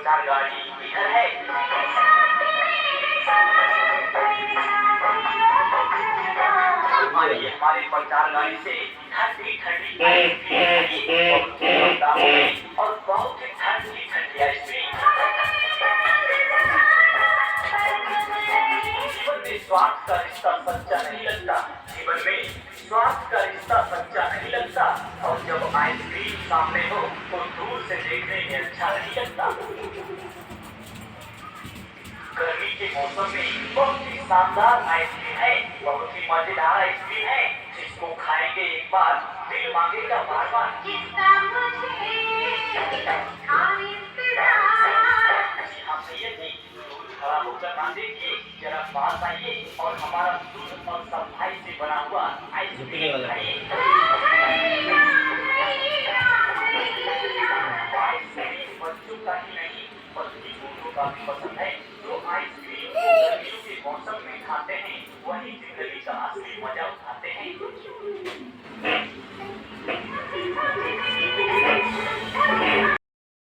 चार गाड़ी इधर है। आइए हमारे प्रचार गाड़ी से ठंडी ठंडी आइसक्रीम और बहुत ही ठंडी ठंडी आइसक्रीम। जीवन में स्वार्थ का रिश्ता सच्चा नहीं लगता, जीवन में स्वार्थ का रिश्ता सच्चा नहीं लगता, और जब आइसक्रीम सामने हो तो दूर से देखने में अच्छा नहीं लगता। गर्मी के मौसम में बहुत ही शानदार आइसक्रीम है, बहुत ही मजेदार आइसक्रीम है, जिसको खाएंगे एक बार दिल मांगेगा बार बार। हाँ भैया जी, खड़ा होकर ना देखिए, जरा पास आइए और हमारा दूध और सफाई से बना हुआ आइसक्रीम खाइए। आइसक्रीम बच्चों का ही नहीं बल्कि बूढ़ों का भी पसंद है। जो आइसक्रीम गर्मियों के मौसम में खाते हैं वही